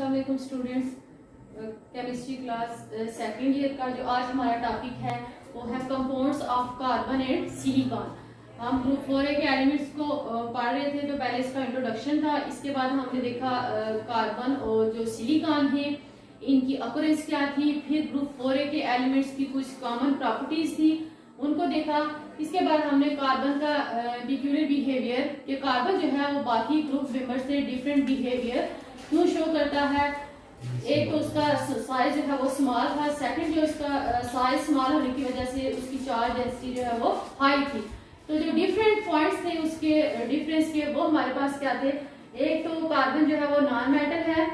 अस्सलाम वालेकुम students. Chemistry class second year का जो आज हमारा टॉपिक है वो है compounds of carbon and silicon. हम ग्रुप 4A के एलिमेंट्स को पढ़ रहे थे, तो पहले इसका इंट्रोडक्शन था। इसके बाद हमने देखा कार्बन और जो सिलिकॉन है इनकी अकुरेंस क्या थी, फिर ग्रुप 4A के एलिमेंट्स की कुछ कॉमन प्रॉपर्टीज थी उनको देखा। इसके बाद हमने कार्बन का पिक्यूलियर बिहेवियर कि कार्बन जो है वो बाकी ग्रुप मेंबर से डिफरेंट बिहेवियर क्यों शो करता है। एक तो उसका साइज जो है वो स्मॉल था, सेकंड जो उसका साइज स्मॉल होने की वजह से उसकी चार्ज डेंसिटी जो है वो हाई थी। तो जो डिफरेंट पॉइंट्स थे उसके डिफरेंस के वो हमारे पास क्या थे। एक तो कार्बन जो है वो नॉन मेटल है,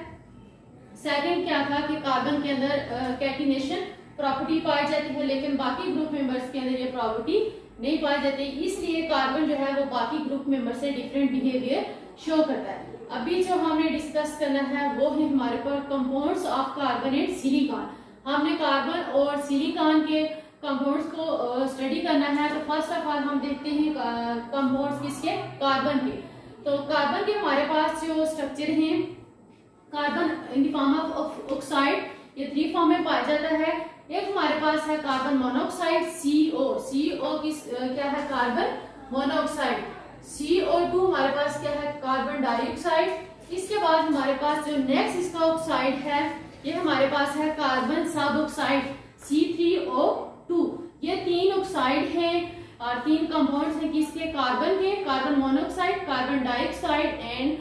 सेकंड क्या था कि कार्बन के अंदर कैटिनेशन प्रॉपर्टी पाई जाती है, लेकिन बाकी ग्रुप मेंबर्स के अंदर ये प्रॉपर्टी नहीं पाई जाती, इसलिए कार्बन जो है वो बाकी ग्रुप मेंबर से डिफरेंट बिहेवियर शो करता है। अभी जो हमने डिस्कस करना है वो है हमारे पास compounds of carbon and silicon. हमने कार्बन और सिलिकॉन के कंपाउंड्स को स्टडी करना है। तो फर्स्ट ऑफ ऑल हम देखते हैं कंपाउंड्स किसके, कार्बन के। तो कार्बन के हमारे पास जो स्ट्रक्चर हैं, carbon in the form of oxide, ये 3 फॉर्म में पाया जाता है। एक हमारे पास है कार्बन मोनोऑक्साइड CO किस क्या है, कार्बन मोनोऑक्साइड। CO2 हमारे पास क्या है, कार्बन डाइऑक्साइड। इसके बाद हमारे पास जो नेक्स्ट इसका ऑक्साइड है ये हमारे पास है कार्बन सब ऑक्साइड C3O2। ये 3 ऑक्साइड हैं और 3 कंपाउंड्स हैं किसके, कार्बन के, carbon monoxide, carbon dioxide and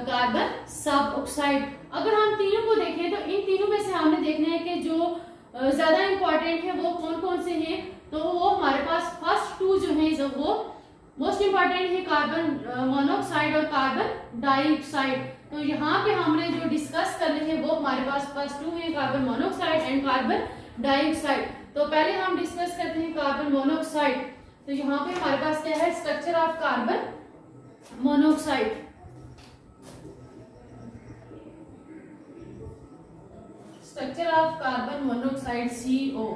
carbon सब ऑक्साइड। अगर हम तीनों को देखें तो इन तीनों में से हमने देखना है कि जो ज्यादा इंपॉर्टेंट है वो कौन कौन से हैं। तो वो हमारे पास फर्स्ट 2 जो हैं जो वो मोस्ट इंपॉर्टेंट है, कार्बन मोनोऑक्साइड और कार्बन डाइऑक्साइड। तो यहाँ पे हमने जो डिस्कस करने हैं वो हमारे पास फर्स्ट 2 है, carbon monoxide and carbon dioxide. तो पहले हम डिस्कस करते हैं कार्बन मोनोऑक्साइड। तो यहाँ पे हमारे पास क्या है, structure of carbon monoxide. Structure of carbon monoxide CO।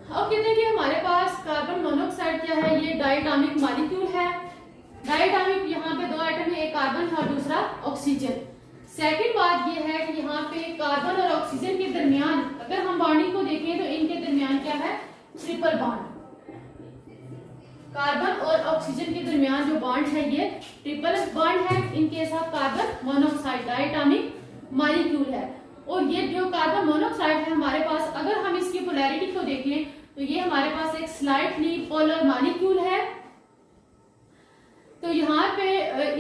अब कहते हैं कि हमारे पास कार्बन मोनोऑक्साइड क्या है, ये डायटॉमिक मॉलिक्यूल है। डायटॉमिक, यहाँ पे 2 एटम है, एक कार्बन है और दूसरा ऑक्सीजन। सेकंड बात ये है कि यहाँ पे कार्बन और ऑक्सीजन के दरमियान अगर हम बॉन्डिंग को देखें तो इनके दरमियान क्या है, ट्रिपल बॉन्ड। कार्बन और ऑक्सीजन के दरमियान जो बॉन्ड है ये ट्रिपल बॉन्ड है। इनके साथ कार्बन मोनोऑक्साइड डायटॉमिक मॉलिक्यूल है। और ये जो कार्बन मोनोऑक्साइड है हमारे पास, अगर हम इसकी पोलैरिटी को देखें तो ये हमारे पास एक स्लाइटली पोलर मॉलिक्यूल है। तो यहाँ पे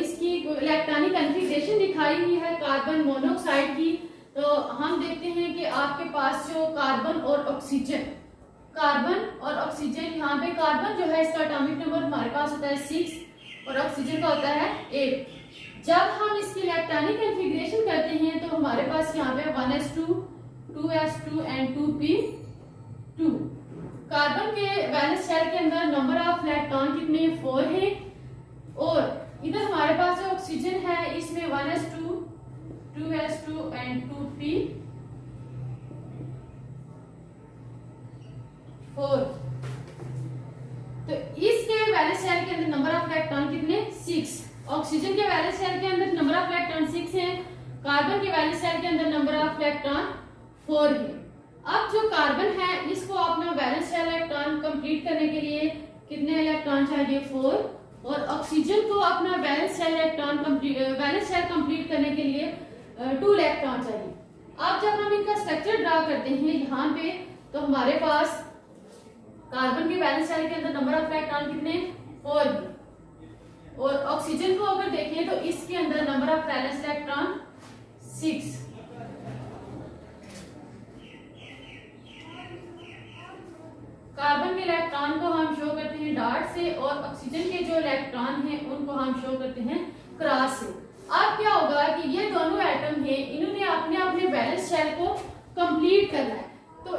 इसकी इलेक्ट्रॉनिक कॉन्फ़िगरेशन दिखाई हुई है कार्बन मोनोऑक्साइड की। तो हम देखते हैं कि आपके पास जो कार्बन और ऑक्सीजन, यहाँ पे कार्बन जो है इसका एटॉमिक नंबर हमारे पास होता है 6 और ऑक्सीजन का होता है 8। जब हम इसकी इलेक्ट्रॉनिक कॉन्फ़िगरेशन करते हैं तो हमारे पास यहाँ पे 1s2, 2s2 and 2p2। Carbon के वैलेंस शेल के अंदर नंबर ऑफ इलेक्ट्रॉन कितने, 4 है। और इधर हमारे पास जो ऑक्सीजन है इसमें 1s2, 2s2 एंड 2p4। तो इसके वैलेंस शेल के अंदर नंबर ऑफ इलेक्ट्रॉन कितने, 6। ऑक्सीजन के वैलेंस शेल के अंदर नंबर ऑफ इलेक्ट्रॉन 6 है, कार्बन के वैलेंस शेल के अंदर नंबर ऑफ इलेक्ट्रॉन 4 है। अब जो कार्बन है इसको अपना वैलेंस शेल इलेक्ट्रॉन कंप्लीट करने के लिए कितने इलेक्ट्रॉन चाहिए, 4। और ऑक्सीजन को अपना वैलेंस शेल कंप्लीट करने के लिए 2 इलेक्ट्रॉन चाहिए। अब जब हम इनका स्ट्रक्चर ड्रा करते हैं यहाँ पे, तो हमारे पास कार्बन के वैलेंस शेल के अंदर नंबर ऑफ इलेक्ट्रॉन कितने, 4 है। और ऑक्सीजन को अगर देखें तो इसके अंदर number of valence electron 6। Carbon के इलेक्ट्रॉन को हम शो करते हैं डॉट से और ऑक्सीजन के जो इलेक्ट्रॉन हैं उनको हम शो करते हैं क्रॉस से। अब क्या होगा कि ये दोनों एटम हैं, इन्होंने अपने अपने वैलेंस शेल को कंप्लीट करना है। तो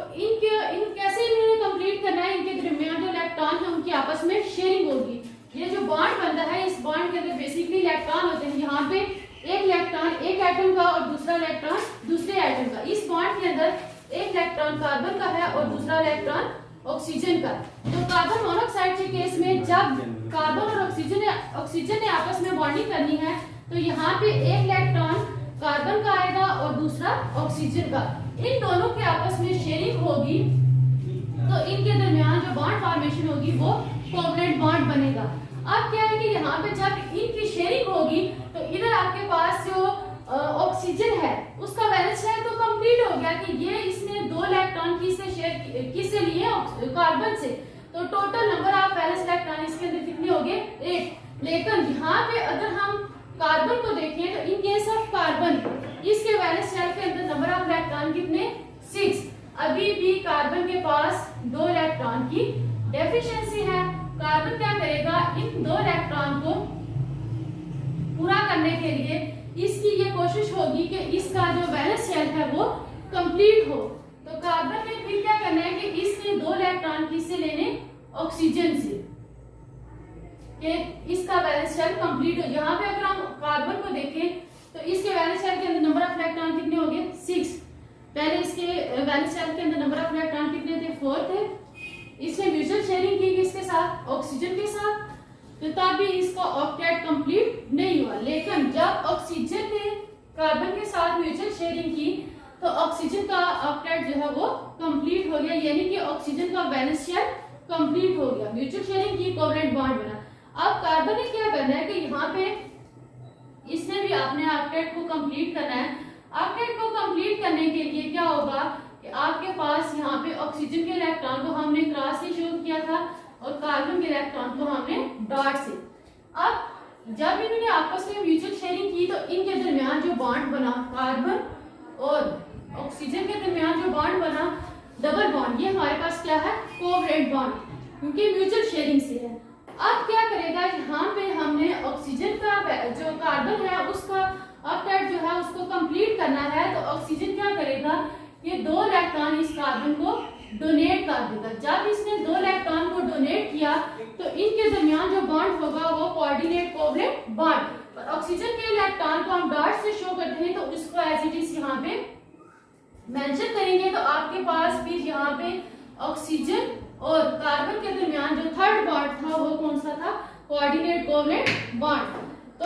कैसे इन्होंने कंप्लीट करना है, इनके दरमियान जो इलेक्ट्रॉन है उनकी आपस में शेयरिंग होगी। ये जो बॉन्ड बनता है इस बॉन्ड के अंदर बेसिकली इलेक्ट्रॉन होते हैं। यहाँ पे एक इलेक्ट्रॉन एक एटम का और दूसरा इलेक्ट्रॉन दूसरे एटम का। इस बॉन्ड के अंदर एक इलेक्ट्रॉन कार्बन का है और दूसरा इलेक्ट्रॉन ऑक्सीजन का। तो कार्बन मोनोऑक्साइड के केस में जब कार्बन और ऑक्सीजन ने आपस में बॉन्डिंग करनी है तो यहाँ पे एक इलेक्ट्रॉन कार्बन का आएगा और दूसरा ऑक्सीजन का, इन दोनों के आपस में शेयरिंग होगी तो इनके दरमियान जो बॉन्ड फॉर्मेशन होगी वो कोवलेंट बॉन्ड बनेगा। अब क्या है कि यहाँ पे जब इनकी शेयरिंग होगी तो इधर आपके पास जो ऑक्सीजन है उसका वैलेंस शेयर तो कंप्लीट हो गया कि ये इसने 2 इलेक्ट्रॉन किससे लिए, कार्बन से, तो total number of valence electron इसके अंदर कितने हो गए, 8। लेकिन यहाँ पे अगर हम कार्बन को देखें तो इन केस ऑफ कार्बन इसके वैलेंस शेल के अंदर नंबर ऑफ इलेक्ट्रॉन कितने, 6। अभी भी कार्बन के पास 2 इलेक्ट्रॉन की डेफिशिएंसी है। कार्बन क्या करेगा, इन 2 इलेक्ट्रॉन को पूरा करने के लिए इसकी ये कोशिश होगी कि इसका जो वैलेंस शेल है वो कंप्लीट हो। तो कार्बन ने फिर क्या करना है कि इसने 2 इलेक्ट्रॉन किससे लेने, ऑक्सीजन से, कि इसका वैलेंस शेल कंप्लीट हो। यहाँ पे अगर हम कार्बन को देखें तो इसके वैलेंस शेल के अंदर नंबर ऑफ इलेक्ट्रॉन कितने हो गए, 6। पहले इसके वैलेंस शेल के अंदर नंबर ऑफ इलेक्ट्रॉन कितने थे, 4 थे। इसने म्यूचुअल शेयरिंग की किसके साथ, ऑक्सीजन के साथ, तो तब भी इसका ऑक्टेट कंप्लीट नहीं हुआ। लेकिन जब ऑक्सीजन ने कार्बन के साथ म्यूचुअल शेयरिंग की तो ऑक्सीजन का ऑक्टेट जो है वो कंप्लीट हो गया, यानी कि ऑक्सीजन का वैलेंस शेल कंप्लीट हो गया, म्यूचुअल शेयरिंग की, कोवलेंट बॉन्ड बना। अब कार्बन ने क्या करना है कि यहाँ पे इसने भी अपने ऑक्टेट को कंप्लीट करना है। ऑक्टेट को कंप्लीट करने के लिए क्या होगा कि आपके पास यहाँ पे ऑक्सीजन के इलेक्ट्रॉन को हमने क्रॉस से शो किया था और कार्बन के इलेक्ट्रॉन को हमने डॉट से। अब जब इन्होंने आपस में म्यूचुअल शेयरिंग की तो इनके दरमियान जो बॉन्ड बना, कार्बन और ऑक्सीजन के दरमियान जो बॉन्ड बना, डबल बॉन्ड, ये हमारे पास क्या है, कोवलेंट बॉन्ड, क्योंकि म्यूचुअल शेयरिंग से है। अब क्या करेगा, यहाँ पे हमने ऑक्सीजन का जो कार्बन है उसका ऑक्टेट जो है उसको कंप्लीट करना है, तो ऑक्सीजन क्या करेगा, ये 2 इलेक्ट्रॉन इस कार्बन को डोनेट कर देगा। जब इसने 2 इलेक्ट्रॉन को डोनेट किया तो इनके दरमियान जो बॉन्ड होगा वो कोऑर्डिनेट कोवलेंट बॉन्ड। और ऑक्सीजन के इलेक्ट्रॉन को हम डॉट से शो करते हैं तो उसको एज इट इज यहाँ पे मेंशन करेंगे, तो आपके पास फिर यहाँ पे ऑक्सीजन और कार्बन के दरमियान जो थर्ड बॉन्ड था वो कौन सा था, कोऑर्डिनेट कोवलेंट बॉन्ड। तो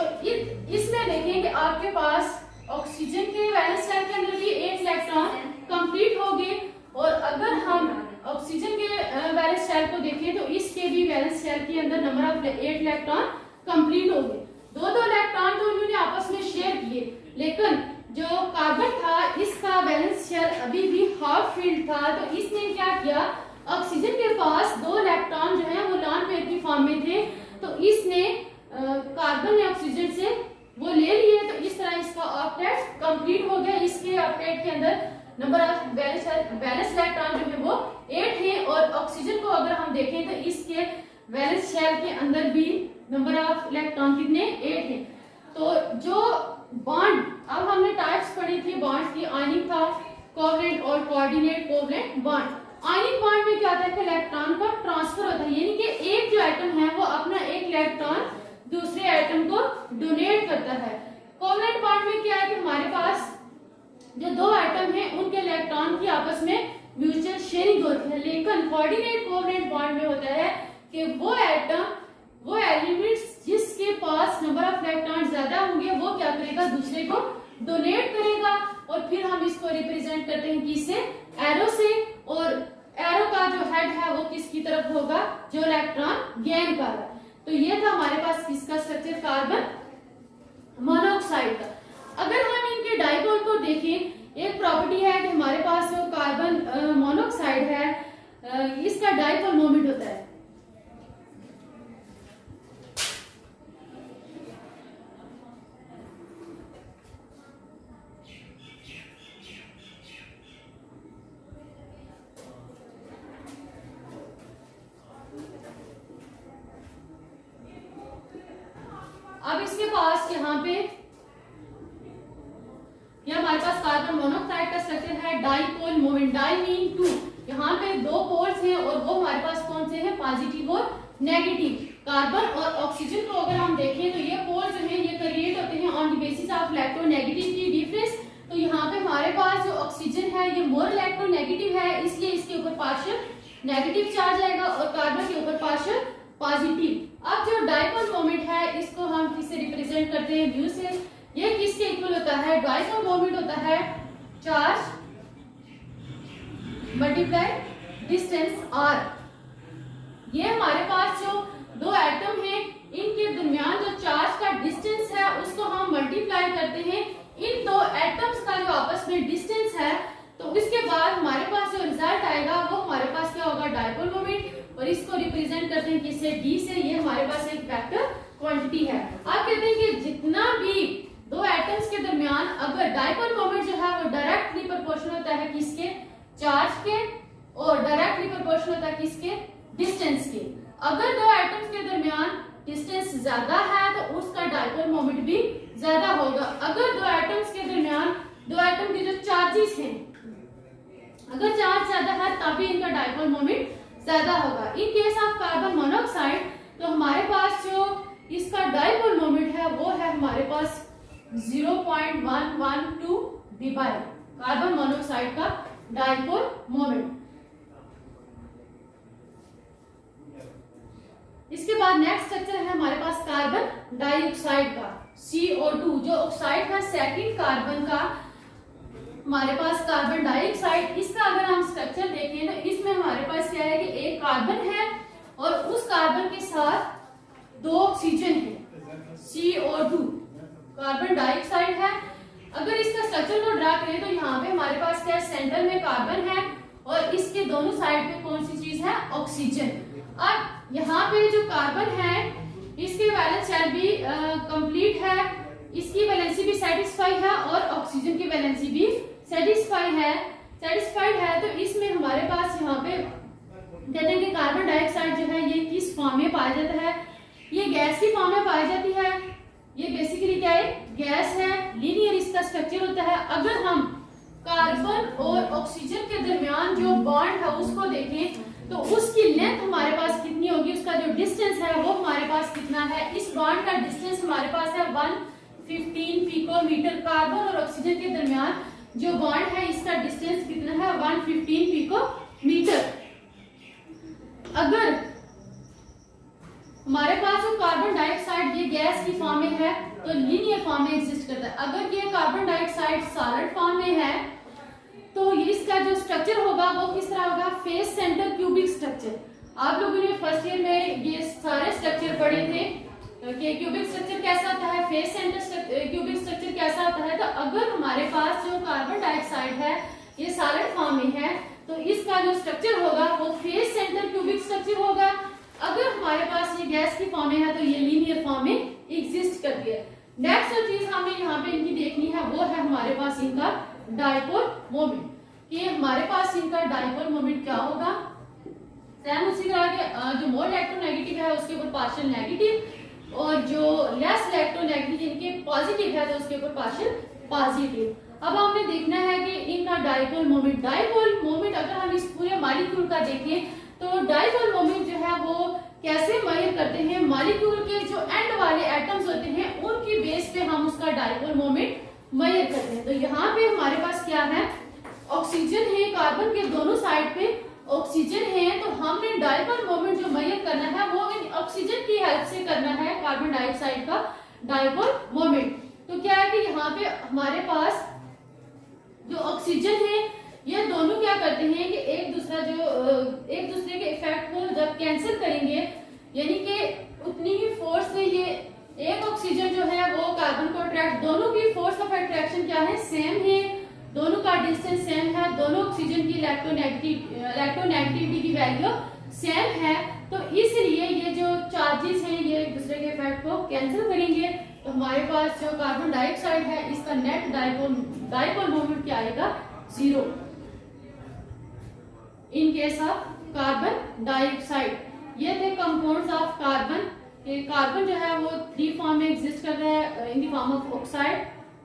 इसमें देखें कि आपके पास ऑक्सीजन के वैलेंस शेल के अंदर भी 8 इलेक्ट्रॉन कंप्लीट हो गए, और अगर हम ऑक्सीजन के वैलेंस शेल को देखें तो इसके भी वैलेंस शेल के अंदर नंबर ऑफ 8 इलेक्ट्रॉन कंप्लीट हो गए। 2 इलेक्ट्रॉन तो उन्होंने आपस में शेयर किए, लेकिन जो कार्बन था इसका वैलेंस शेल अभी भी हाफ फील्ड था, तो इसने क्या किया, ऑक्सीजन के पास 2 इलेक्ट्रॉन जो है वो लॉन पेयर की फॉर्म में थे, तो इसने कार्बन ने ऑक्सीजन से वो ले लिए, तो इस तरह इसका ऑक्टेट कंप्लीट हो गया। इसके ऑक्टेट के अंदर नंबर ऑफ वैलेंस इलेक्ट्रॉन जो है वो 8 है, और ऑक्सीजन को अगर हम देखें तो इसके वैलेंस शेल के अंदर भी नंबर ऑफ इलेक्ट्रॉन कितने, 8 है। तो जो बॉन्ड, अब हमने टाइप्स पढ़ी थी बॉन्ड्स की, आयनिक था, कोवलेंट और coordinate covalent bond. Ionic bond में क्या होता है कि इलेक्ट्रॉन का ट्रांसफर होता है, यानी कि एक जो एटम है वो अपना एक इलेक्ट्रॉन दूसरे एटम को डोनेट करता है। कोवलेंट बॉन्ड में क्या है कि हमारे पास जो 2 एटम हैं उनके इलेक्ट्रॉन की आपस में म्यूचुअल शेयरिंग होती है, लेकिन कोऑर्डिनेट कोवलेंट बॉन्ड में होता है कि वो एटम, वो एलिमेंट्स जिसके पास नंबर ऑफ इलेक्ट्रॉन ज्यादा होंगे वो क्या करेगा, दूसरे को डोनेट करेगा, और फिर हम इसको रिप्रेजेंट करते हैं किससे, एरो से, और एरो का जो हेड है वो किसकी तरफ होगा, जो इलेक्ट्रॉन गेन कर रहा है। तो ये था हमारे पास किसका स्ट्रक्चर, कार्बन मोनोऑक्साइड का। अगर हम इनके डाइपोल को देखें, एक प्रॉपर्टी है कि हमारे पास जो कार्बन मोनोऑक्साइड है इसका डाइपोल मोमेंट होता है, अब इसके पास यहाँ पे यह हमारे पास कार्बन मोनोऑक्साइड का स्ट्रक्चर है, डाइपोल मोमेंट, डाई मीन 2, यहाँ पे 2 पोल्स हैं और वो हमारे पास कौन से हैं, पॉजिटिव और नेगेटिव। कार्बन और ऑक्सीजन को अगर हम देखें तो ये पोल्स जो हैं ये क्रिएट होते हैं on the basis of electronegativity difference. तो यहाँ पे हमारे पास जो ऑक्सीजन है ये मोर इलेक्ट्रोनेगेटिव है, इसलिए इसके ऊपर पार्शियल नेगेटिव चार्ज आएगा, और कार्बन के ऊपर पार्शियल पॉजिटिव। अब जो डाइपोल मोमेंट है इसको हम किससे रिप्रेजेंट करते हैं, म्यू से। ये किसके इक्वल होता है? डाइपोल मोमेंट होता है चार्ज मल्टीप्लाई डिस्टेंस r। ये हमारे पास जो दो एटम हैं इनके दरमियान जो चार्ज का डिस्टेंस है उसको हम मल्टीप्लाई करते हैं इन दो एटम्स का जो आपस में डिस्टेंस है, तो इसके बाद हमारे पास जो रिजल्ट आएगा वो हमारे पास क्या होगा? Dipole moment. और इसको रिप्रेजेंट करते हैं किससे? d से। ये हमारे पास एक वेक्टर क्वांटिटी है। आप कहते हैं कि जितना भी दो एटम्स के दरमियान अगर डाइपोल मोमेंट जो है वो डायरेक्टली प्रोपोर्शनल होता है किसके? चार्ज के, और डायरेक्टली प्रोपोर्शनल होता है किसके? डिस्टेंस के। अगर दो एटम्स के दरमियान डिस्टेंस ज्यादा है तो उसका डाइपोल मोमेंट भी ज्यादा होगा। अगर दो एटम्स के दरमियान दो एटम के जो चार्जेस हैं अगर चार्ज ज्यादा है तभी इनका डाइपोल मोमेंट ज्यादा होगा। In case of carbon monoxide तो हमारे पास जो इसका डाइपोल मोमेंट है वो है हमारे पास 0.112 dBi। कार्बन मोनोऑक्साइड का डाइपोल मोमेंट। इसके बाद नेक्स्ट स्ट्रक्चर है हमारे पास कार्बन डाइऑक्साइड का CO2। जो ऑक्साइड है सेकंड कार्बन का हमारे पास कार्बन डाइऑक्साइड। इसका अगर हम स्ट्रक्चर देखें तो इसमें हमारे पास क्या है कि एक कार्बन है और उस कार्बन के साथ दो ऑक्सीजन है CO2। कार्बन डाइऑक्साइड है। अगर इसका स्ट्रक्चर को ड्रा करें तो यहाँ पे हमारे पास क्या है? सेंटर में कार्बन है और इसके दोनों साइड पे कौन सी चीज है? ऑक्सीजन। अब यहाँ पे जो कार्बन है इसकी वैलेंस शेल भी कंप्लीट है, इसकी वैलेंसी भी सेटिस्फाई है और ऑक्सीजन की वैलेंसी भी सेटिस्फाइड है। तो इसमें हमारे पास यहाँ पे कहते हैं कि कार्बन डाइऑक्साइड जो है ये किस फॉर्म में पाया जाता है? ये गैस की फॉर्म में पाई जाती है। ये बेसिकली क्या है? गैस है। लीनियर इसका स्ट्रक्चर होता है। अगर हम कार्बन और ऑक्सीजन के दरमियान जो बॉन्ड है उसको देखें तो उसकी लेंथ हमारे पास कितनी होगी? उसका जो डिस्टेंस है वो हमारे पास कितना है? इस बॉन्ड का डिस्टेंस हमारे पास है 115 पिकोमीटर। कार्बन और ऑक्सीजन के दरमियान जो बॉन्ड है इसका डिस्टेंस कितना है? 115 पिकोमीटर। अगर हमारे पास जो कार्बन डाइऑक्साइड ये गैस की फॉर्म में है तो लीनियर फॉर्म में एग्जिस्ट करता है। अगर ये कार्बन डाइऑक्साइड सॉलिड फॉर्म में है तो इसका जो स्ट्रक्चर होगा वो किस तरह होगा? Face centre cubic structure. आप लोगों ने फर्स्ट ईयर में ये सारे स्ट्रक्चर पढ़े थे कि क्यूबिक स्ट्रक्चर कैसा होता है, फेस सेंटर क्यूबिक स्ट्रक्चर कैसा होता है। तो अगर हमारे पास जो कार्बन डाइऑक्साइड है ये सॉलिड फॉर्म में है तो इसका जो स्ट्रक्चर होगा वो फेस सेंटर क्यूबिक स्ट्रक्चर होगा। अगर हमारे पास ये गैस की फॉर्म में है तो ये लीनियर फॉर्म में एग्जिस्ट करती है। नेक्स्ट जो चीज हमें यहाँ पे इनकी देखनी है वो है हमारे पास इनका डाइपोल मोमेंट। कि हमारे पास इनका डाइपोल मोमेंट क्या होगा? सेम उसी तरह के जो मोर इलेक्ट्रोनेगेटिव है उसके ऊपर पार्शियल नेगेटिव और जो लेस इलेक्ट्रोनेगेटिव इनके पॉजिटिव है तो उसके ऊपर पार्शियल पॉजिटिव। अब हमने देखना है कि इनका डाइपोल मोमेंट अगर हम इस पूरे मॉलिक्यूल का देखें तो डाइपोल मोमेंट जो है वो कैसे मेजर करते हैं? मॉलिक्यूल के जो एंड वाले एटम्स होते हैं उनकी बेस पे हम उसका डाइपोल मोमेंट मेजर करते हैं। तो यहाँ पे हमारे पास क्या है? ऑक्सीजन है, कार्बन के दोनों साइड पे ऑक्सीजन है, तो हमने डाइपोल मोमेंट जो मेजर करना है वो इन ऑक्सीजन की हेल्प से करना है, कार्बन डाइऑक्साइड का डाइपोल मोमेंट। तो क्या है कि यहाँ पे हमारे पास जो ऑक्सीजन है ये दोनों क्या करते हैं कि एक दूसरे के इफेक्ट को जब कैंसिल करेंगे यानी कि उतनी ही फोर्स से ये एक ऑक्सीजन जो है वो कार्बन को अट्रैक्ट, दोनों की फोर्स ऑफ अट्रैक्शन क्या है? सेम है, दोनों का डिस्टेंस सेम है, दोनों ऑक्सीजन की इलेक्ट्रोनेगेटिविटी की वैल्यू सेम है। तो इसलिए ये जो चार्जेस हैं ये एक दूसरे के इफेक्ट को कैंसिल करेंगे। तो हमारे पास जो कार्बन डाइऑक्साइड है इसका नेट डाइपोल मोमेंट क्या आएगा? 0 in case of carbon dioxide. ये थे कंपाउंड्स ऑफ कार्बन। कार्बन जो है वो 3 फॉर्म में एग्जिस्ट कर रहा है in the form of oxide,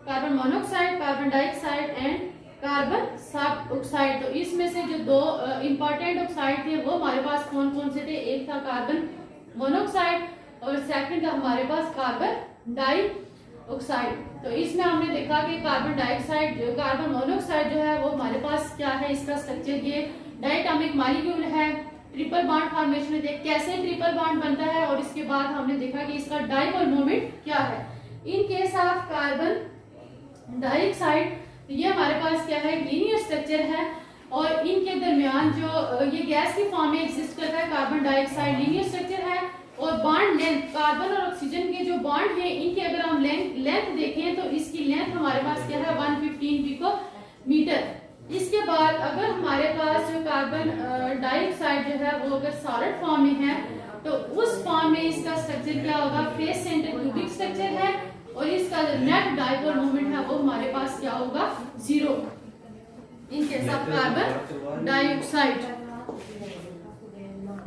carbon monoxide, carbon dioxide and carbon सब ऑक्साइड। तो इसमें से जो 2 इंपॉर्टेंट ऑक्साइड थे वो हमारे पास कौन कौन से थे? एक था कार्बन मोनोऑक्साइड और सेकंड था हमारे पास कार्बन डाइऑक्साइड। तो इसमें हमने देखा कि कार्बन डाइऑक्साइड कार्बन मोनोऑक्साइड जो है वो हमारे पास क्या है? इसका स्ट्रक्चर ये डायटोमिक मॉलिक्यूल है, ट्रिपल बॉन्ड फॉर्मेशन है। कैसे ट्रिपल बॉन्ड बनता है और इसके बाद हमने देखा कि इसका डाइपोल मोमेंट क्या है। In case of carbon dioxide ये हमारे पास क्या है, लीनियर स्ट्रक्चर है और इनके दरमियान जो ये गैस की फॉर्म में एग्जिस्ट करता है कार्बन डाइऑक्साइड, लीनियर स्ट्रक्चर है। और बॉन्ड लेंथ, कार्बन और ऑक्सीजन के जो बॉन्ड है इनके अगर हम लेंथ देखें तो इसकी लेंथ हमारे पास क्या है 115 पिकोमीटर। इसके बाद अगर हमारे पास जो कार्बन डाइऑक्साइड जो है वो अगर सॉलिड फॉर्म में है तो उस फॉर्म में इसका स्ट्रक्चर क्या होगा, फेस सेंटर क्यूबिक स्ट्रक्चर है और इसका जो नेट डाइपोल मोमेंट है वो हमारे पास क्या होगा, 0 in case of carbon dioxide.